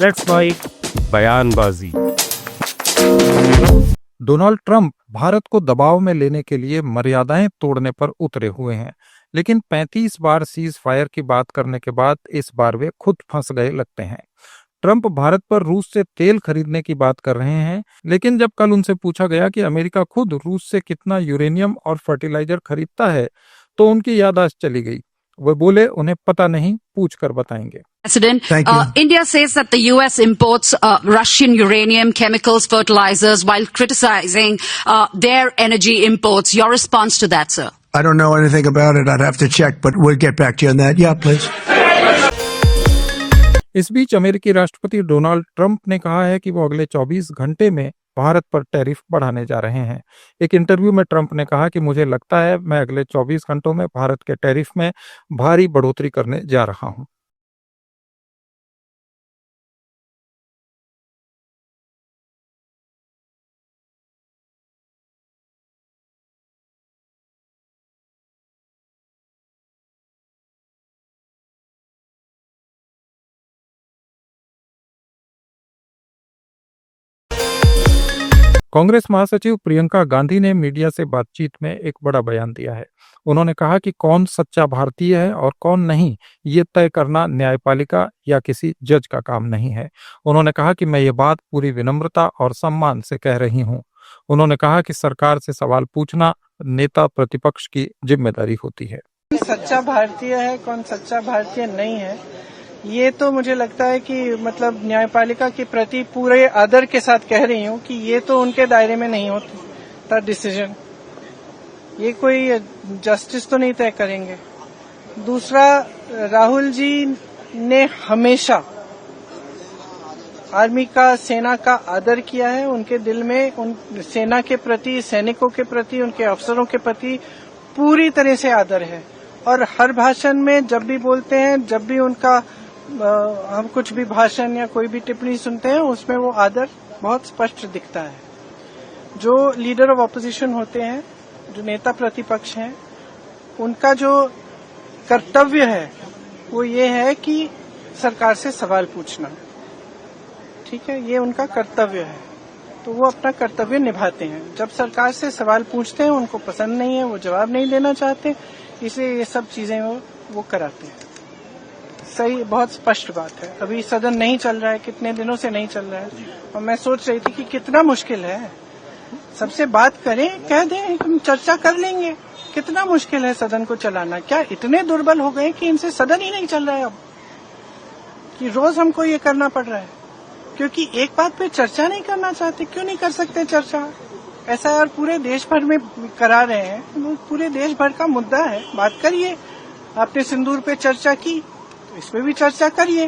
Let's fight बयानबाजी। Donald Trump Bharat को दबाव में लेने के लिए मर्यादाएं तोड़ने पर उतरे हुए हैं, लेकिन 35 बार सीज फायर की बात करने के बाद इस बार वे खुद फंस गए लगते हैं। ट्रंप भारत पर रूस से तेल खरीदने की बात कर रहे हैं, लेकिन जब कल उनसे पूछा गया कि अमेरिका खुद रूस से कितना यूरेनियम और फर्टिलाइजर खरीदता है, तो उनकी याददाश्त चली गई। वे बोले उन्हें पता नहीं, पूछ कर बताएंगे। President, India says that the US imports Russian uranium, chemicals, fertilizers, while criticizing their energy imports. Your response to that, sir? I don't know anything about it. I'd have to check, but we'll get back to you on that. Yeah, please. इस बीच अमेरिकी राष्ट्रपति Donald Trump ने कहा है कि वो अगले 24 घंटे में भारत पर टैरिफ बढ़ाने जा रहे हैं। एक इंटरव्यू में ट्रंप ने कहा कि मुझे लगता है मैं अगले 24 घंटों में भारत के टैरिफ में भारी बढ़ोतरी करने जा रहा हूं। कांग्रेस महासचिव प्रियंका गांधी ने मीडिया से बातचीत में एक बड़ा बयान दिया है। उन्होंने कहा कि कौन सच्चा भारतीय है और कौन नहीं, ये तय करना न्यायपालिका या किसी जज का काम नहीं है। उन्होंने कहा कि मैं ये बात पूरी विनम्रता और सम्मान से कह रही हूँ। उन्होंने कहा कि सरकार से सवाल पूछना नेता प्रतिपक्ष की जिम्मेदारी होती है। सच्चा भारतीय है, कौन सच्चा भारतीय नहीं है, ये तो मुझे लगता है कि मतलब न्यायपालिका के प्रति पूरे आदर के साथ कह रही हूँ कि ये तो उनके दायरे में नहीं होता डिसीजन। ये कोई जस्टिस तो नहीं तय करेंगे। दूसरा, राहुल जी ने हमेशा आर्मी का, सेना का आदर किया है। उनके दिल में उन सेना के प्रति, सैनिकों के प्रति, उनके अफसरों के प्रति पूरी तरह से आदर है। और हर भाषण में जब भी बोलते हैं, जब भी उनका हम कुछ भी भाषण या कोई भी टिप्पणी सुनते हैं, उसमें वो आदर बहुत स्पष्ट दिखता है। जो लीडर ऑफ ऑपोजिशन होते हैं, जो नेता प्रतिपक्ष हैं, उनका जो कर्तव्य है वो ये है कि सरकार से सवाल पूछना। ठीक है, ये उनका कर्तव्य है, तो वो अपना कर्तव्य निभाते हैं। जब सरकार से सवाल पूछते हैं, उनको पसंद नहीं है, वो जवाब नहीं देना चाहते, इसलिए ये सब चीजें वो कराते हैं। सही, बहुत स्पष्ट बात है। अभी सदन नहीं चल रहा है, कितने दिनों से नहीं चल रहा है, और मैं सोच रही थी कि कितना मुश्किल है। सबसे बात करें, कह दें हम चर्चा कर लेंगे। कितना मुश्किल है सदन को चलाना। क्या इतने दुर्बल हो गए कि इनसे सदन ही नहीं चल रहा है अब, कि रोज हमको ये करना पड़ रहा है क्योंकि एक बात पे चर्चा नहीं करना चाहते। क्यों नहीं कर सकते चर्चा? ऐसा यार पूरे देश भर में करा रहे हैं, पूरे देश भर का मुद्दा है, बात करिए। आपने सिंदूर पे चर्चा की, तो इस पे भी चर्चा करिए।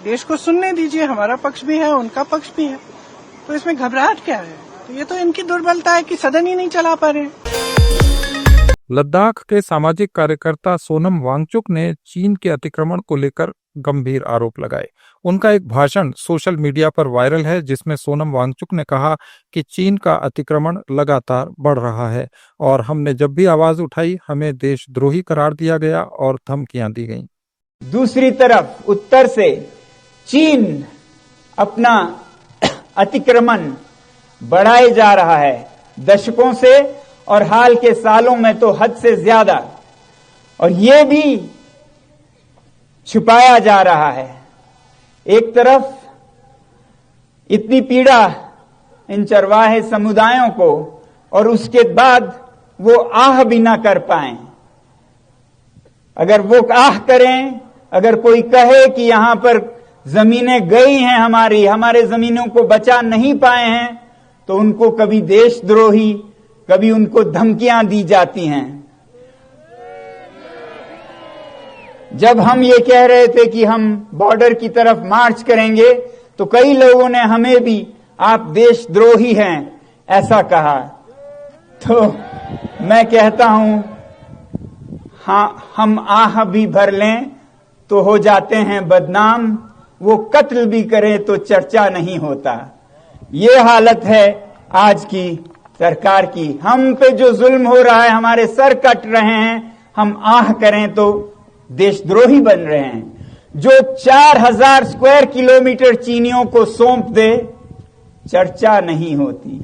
देश को सुनने दीजिए, हमारा पक्ष भी है, उनका पक्ष भी है, तो इसमें घबराहट क्या है? तो ये तो इनकी दुर्बलता है कि सदन ही नहीं चला पा रहे। लद्दाख के सामाजिक कार्यकर्ता सोनम वांगचुक ने चीन के अतिक्रमण को लेकर गंभीर आरोप लगाए। उनका एक भाषण सोशल मीडिया पर वायरल है, जिसमें सोनम वांगचुक ने कहा कि चीन का अतिक्रमण लगातार बढ़ रहा है और हमने जब भी आवाज उठाई हमें देशद्रोही करार दिया गया और धमकियां दी गईं। दूसरी तरफ उत्तर से चीन अपना अतिक्रमण बढ़ाए जा रहा है दशकों से, और हाल के सालों में तो हद से ज्यादा, और ये भी छुपाया जा रहा है। एक तरफ इतनी पीड़ा इन चरवाहे समुदायों को, और उसके बाद वो आह भी ना कर पाए। अगर वो आह करें, अगर कोई कहे कि यहां पर जमीनें गई हैं हमारे जमीनों को बचा नहीं पाए हैं, तो उनको कभी देशद्रोही, कभी उनको धमकियां दी जाती हैं। जब हम ये कह रहे थे कि हम बॉर्डर की तरफ मार्च करेंगे, तो कई लोगों ने हमें भी आप देशद्रोही हैं ऐसा कहा। तो मैं कहता हूं, हाँ, हम आह भी भर लें तो हो जाते हैं बदनाम, वो कत्ल भी करें तो चर्चा नहीं होता। ये हालत है आज की सरकार की। हम पे जो जुल्म हो रहा है, हमारे सर कट रहे हैं, हम आह करें तो देशद्रोही बन रहे हैं। जो 4000 स्क्वायर किलोमीटर चीनियों को सौंप दे, चर्चा नहीं होती।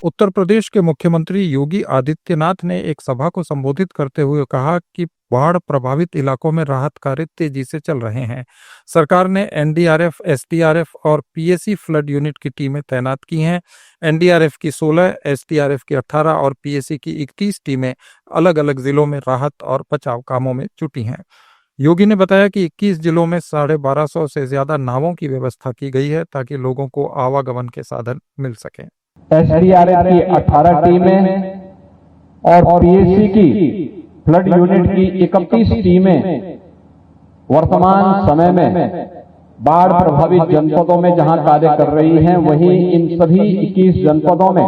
उत्तर प्रदेश के मुख्यमंत्री योगी आदित्यनाथ ने एक सभा को संबोधित करते हुए कहा कि बाढ़ प्रभावित इलाकों में राहत कार्य तेजी से चल रहे हैं। सरकार ने एनडीआरएफ, एसडीआरएफ और पीएसी फ्लड यूनिट की टीमें तैनात की हैं। एनडीआरएफ की 16, एसडीआरएफ की 18 और पीएसी की 31 टीमें अलग अलग जिलों में राहत और बचाव कामों में जुटी हैं। योगी ने बताया कि 21 जिलों में 1250 से ज्यादा नावों की व्यवस्था की गई है ताकि लोगों को आवागमन के साधन मिल सकें। एसडीआरएफ की 18 टीमें और पीएसी की फ्लड यूनिट की 31 टीमें वर्तमान समय में बाढ़ प्रभावित जनपदों में जहां कार्य कर रही हैं, वहीं इन सभी 21 जनपदों में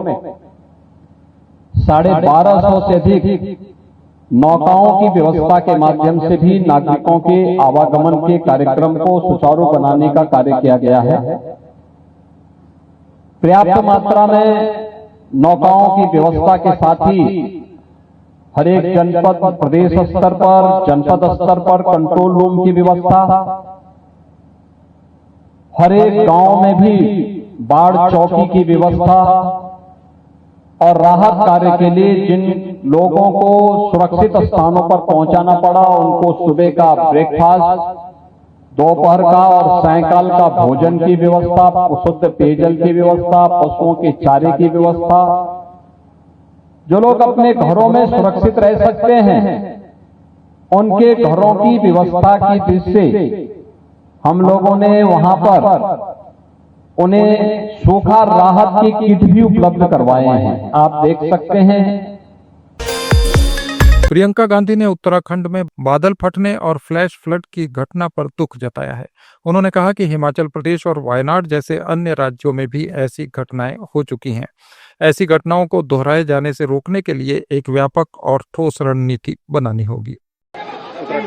1250 से अधिक नौकाओं की व्यवस्था के माध्यम से भी नागरिकों के आवागमन के कार्यक्रम को सुचारू बनाने का कार्य किया गया है। पर्याप्त मात्रा में नौकाओं की व्यवस्था के साथ ही हर एक जनपद, प्रदेश स्तर पर, जनपद स्तर पर कंट्रोल रूम की व्यवस्था, हर एक गांव में भी बाढ़ चौकी की व्यवस्था और राहत कार्य के लिए जिन लोगों को सुरक्षित स्थानों पर पहुंचाना पड़ा, उनको सुबह का ब्रेकफास्ट, दोपहर का और सायंकाल का भोजन की व्यवस्था, शुद्ध पेयजल की व्यवस्था, पशुओं के चारे की व्यवस्था। जो लोग अपने घरों में सुरक्षित रह सकते हैं, उनके घरों की व्यवस्था की दृष्टि से हम लोगों ने वहां पर उन्हें सूखा राहत की किट भी उपलब्ध करवाए हैं। आप देख सकते हैं। प्रियंका गांधी ने उत्तराखंड में बादल फटने और फ्लैश फ्लड की घटना पर दुख जताया है। उन्होंने कहा कि हिमाचल प्रदेश और वायनाड जैसे अन्य राज्यों में भी ऐसी घटनाएं हो चुकी हैं। ऐसी घटनाओं को दोहराए जाने से रोकने के लिए एक व्यापक और ठोस रणनीति बनानी होगी।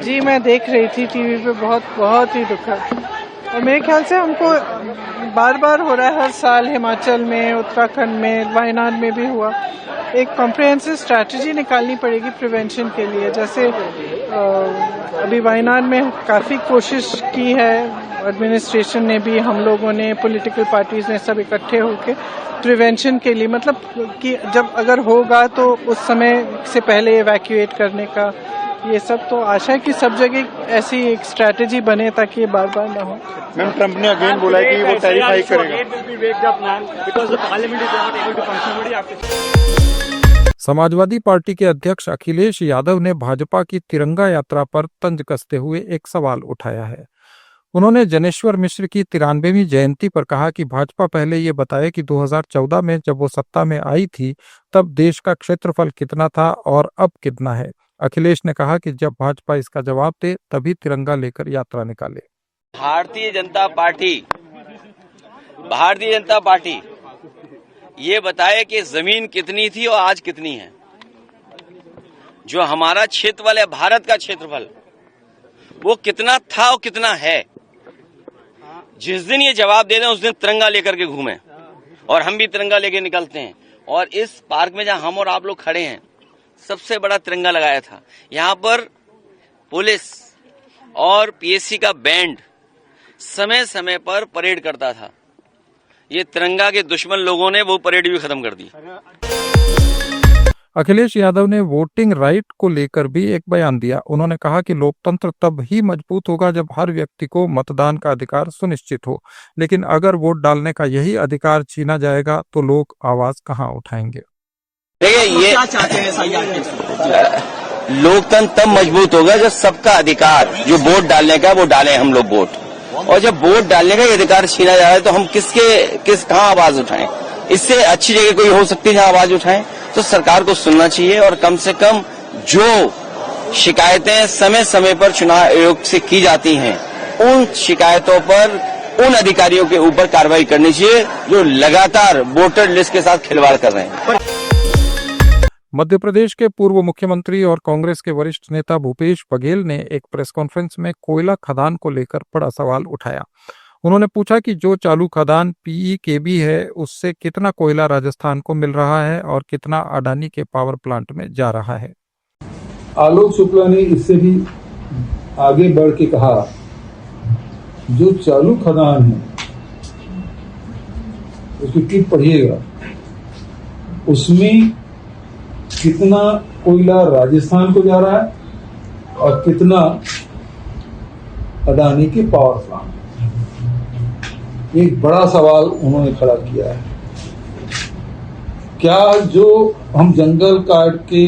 जी, मैं देख रही थी टीवी पे, बहुत ही दुखद, और मेरे ख्याल से हमको बार बार हो रहा है, हर साल हिमाचल में, उत्तराखंड में, वायनाड में भी हुआ। एक कॉम्प्रिहेंसिव स्ट्रैटेजी निकालनी पड़ेगी प्रिवेंशन के लिए। जैसे अभी वायनाड में काफ़ी कोशिश की है एडमिनिस्ट्रेशन ने भी, हम लोगों ने, पॉलिटिकल पार्टीज ने सब इकट्ठे होकर प्रिवेंशन के लिए, मतलब कि जब अगर होगा तो उस समय से पहले इवैक्यूएट करने का, ये सब। तो आशा है कि सब जगह ऐसी एक स्ट्रैटेजी बने ताकि ये बार बार ना हो। मैम, ट्रंप ने अगेन बोला है कि वो टैरिफ हाइक करेगा। समाजवादी पार्टी के अध्यक्ष अखिलेश यादव ने भाजपा की तिरंगा यात्रा पर तंज कसते हुए एक सवाल उठाया है। उन्होंने जनेश्वर मिश्र की 93वीं जयंती पर कहा कि भाजपा पहले ये बताए कि 2014 में जब वो सत्ता में आई थी तब देश का क्षेत्रफल कितना था और अब कितना है। अखिलेश ने कहा कि जब भाजपा इसका जवाब दे तभी तिरंगा लेकर यात्रा निकाले। भारतीय जनता पार्टी ये बताए कि जमीन कितनी थी और आज कितनी है। जो हमारा क्षेत्रफल है, भारत का क्षेत्रफल, वो कितना था और कितना है। जिस दिन ये जवाब दे दें उस दिन तिरंगा लेकर के घूमें, और हम भी तिरंगा लेके निकलते हैं। और इस पार्क में जहां हम और आप लोग खड़े हैं, सबसे बड़ा तिरंगा लगाया था। यहाँ पर पुलिस और पीएसी का बैंड समय समय पर परेड करता था। ये तिरंगा के दुश्मन लोगों ने वो परेड भी खत्म कर दी। अखिलेश यादव ने वोटिंग राइट को लेकर भी एक बयान दिया। उन्होंने कहा कि लोकतंत्र तब ही मजबूत होगा जब हर व्यक्ति को मतदान का अधिकार सुनिश्चित हो, लेकिन अगर वोट डालने का यही अधिकार छीना जाएगा तो लोग आवाज कहां उठाएंगे। देखिए, ये क्या चाहते हैं, लोकतंत्र तब मजबूत होगा जब सबका अधिकार जो वोट डालने का, वो डालें हम लोग वोट। और जब वोट डालने का अधिकार छीना जा रहा है तो हम कहाँ आवाज उठाएं। इससे अच्छी जगह कोई हो सकती है जहां आवाज उठाएं। तो सरकार को सुनना चाहिए और कम से कम जो शिकायतें समय समय पर चुनाव आयोग से की जाती हैं, उन शिकायतों पर उन अधिकारियों के ऊपर कार्रवाई करनी चाहिए जो लगातार वोटर लिस्ट के साथ खिलवाड़ कर रहे हैं। मध्य प्रदेश के पूर्व मुख्यमंत्री और कांग्रेस के वरिष्ठ नेता भूपेश बघेल ने एक प्रेस कॉन्फ्रेंस में कोयला खदान को लेकर बड़ा सवाल उठाया। उन्होंने पूछा कि जो चालू खदान पीईकेबी है, उससे कितना कोयला राजस्थान को मिल रहा है और कितना अडानी के पावर प्लांट में जा रहा है। आलोक शुक्ला ने इससे भी आगे बढ़ के कहा, जो चालू खदान है उसकी टिप पढ़िएगा, उसमें कितना कोयला राजस्थान को जा रहा है और कितना अदानी के पावर प्लांट। एक बड़ा सवाल उन्होंने खड़ा किया है, क्या जो हम जंगल काट के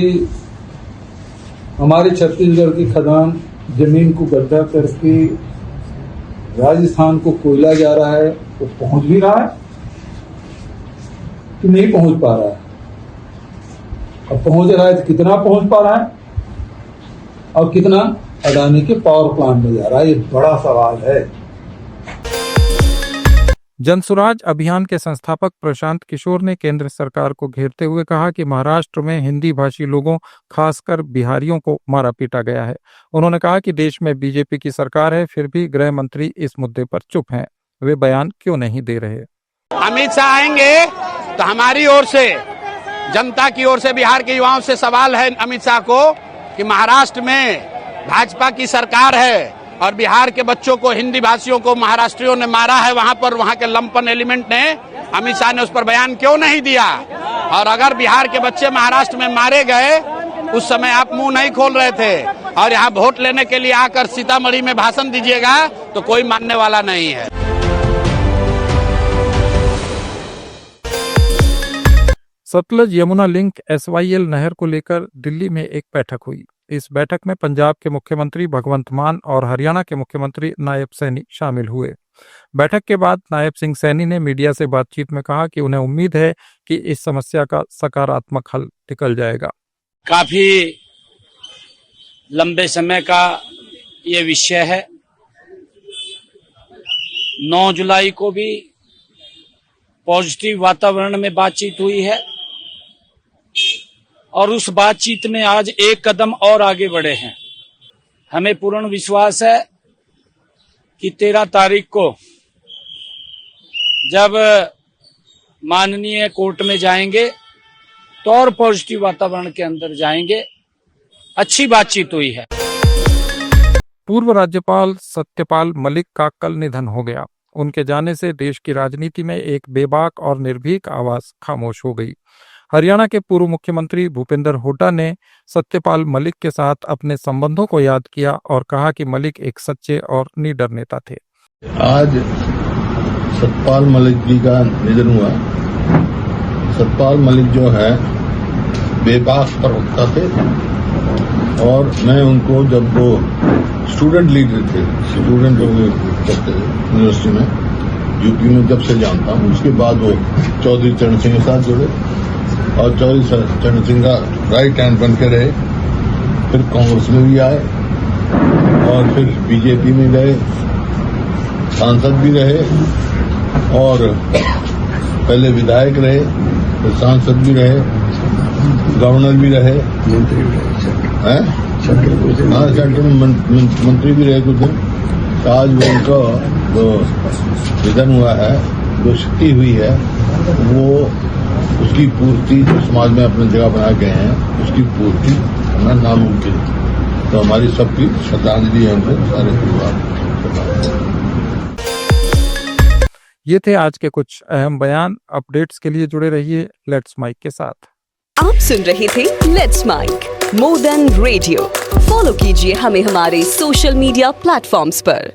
हमारे छत्तीसगढ़ की खदान जमीन को गड्ढा करके राजस्थान को कोयला जा रहा है, वो पहुंच भी रहा है कि नहीं पहुंच पा रहा है? अब पहुंच रहा है तो कितना पहुंच पा रहा है और कितना अडानी के पावर प्लांट में जा रहा है? ये बड़ा सवाल है। जनसुराज अभियान के संस्थापक प्रशांत किशोर ने केंद्र सरकार को घेरते हुए कहा कि महाराष्ट्र में हिंदी भाषी लोगों, खासकर बिहारियों को मारा पीटा गया है। उन्होंने कहा कि देश में बीजेपी की सरकार है, फिर भी गृह मंत्री इस मुद्दे पर चुप हैं। वे बयान क्यों नहीं दे रहे? अमित शाह आएंगे तो हमारी ओर से, जनता की ओर से, बिहार के युवाओं से सवाल है अमित शाह को कि महाराष्ट्र में भाजपा की सरकार है और बिहार के बच्चों को, हिंदी भाषियों को महाराष्ट्रियों ने मारा है, वहां पर वहां के लंपन एलिमेंट ने, अमित शाह ने उस पर बयान क्यों नहीं दिया? और अगर बिहार के बच्चे महाराष्ट्र में मारे गए, उस समय आप मुंह नहीं खोल रहे थे और यहाँ वोट लेने के लिए आकर सीतामढ़ी में भाषण दीजिएगा तो कोई मानने वाला नहीं है। सतलज यमुना लिंक SYL नहर को लेकर दिल्ली में एक बैठक हुई। इस बैठक में पंजाब के मुख्यमंत्री भगवंत मान और हरियाणा के मुख्यमंत्री नायब सैनी शामिल हुए। बैठक के बाद नायब सिंह सैनी ने मीडिया से बातचीत में कहा कि उन्हें उम्मीद है कि इस समस्या का सकारात्मक हल निकल जाएगा। काफी लंबे समय का ये विषय है। 9 जुलाई को भी पॉजिटिव वातावरण में बातचीत हुई है और उस बातचीत में आज एक कदम और आगे बढ़े हैं। हमें पूर्ण विश्वास है कि 13 तारीख को जब माननीय कोर्ट में जाएंगे तो और पॉजिटिव वातावरण के अंदर जाएंगे। अच्छी बातचीत हुई है। पूर्व राज्यपाल सत्यपाल मलिक का कल निधन हो गया। उनके जाने से देश की राजनीति में एक बेबाक और निर्भीक आवाज खामोश हो गई। हरियाणा के पूर्व मुख्यमंत्री भूपेंद्र हुड्डा ने सत्यपाल मलिक के साथ अपने संबंधों को याद किया और कहा कि मलिक एक सच्चे और निडर नेता थे। आज सत्यपाल मलिक जी का निधन हुआ। सत्यपाल मलिक जो है बेबाक प्रवक्ता थे और मैं उनको, जब वो स्टूडेंट लीडर थे, स्टूडेंट करते थे यूनिवर्सिटी में, यूपी में, जब से जानता हूँ। उसके बाद वो चौधरी चरण सिंह के साथ जुड़े और चौधरी चरण सिंह का राइट हैंड बन के रहे। फिर कांग्रेस में भी आए और फिर बीजेपी में गए, सांसद भी रहे और पहले विधायक रहे, फिर सांसद भी रहे, गवर्नर भी रहे, सेंट्रल मंत्री भी रहे कुछ दिन। आज उनका जो निधन हुआ है, जो क्षति हुई है, वो उसकी पूर्ति जो समाज में अपनी जगह बना गए हैं, उसकी पूर्ति करना नामुमकिन। तो हमारी सबकी श्रद्धांजलि है उनके सारे परिवार। ये थे आज के कुछ अहम बयान। अपडेट्स के लिए जुड़े रहिए लेट्स माइक के साथ। आप सुन रहे थे let's mike more than radio. Follow कीजिए हमें हमारे सोशल मीडिया प्लेटफॉर्म्स पर।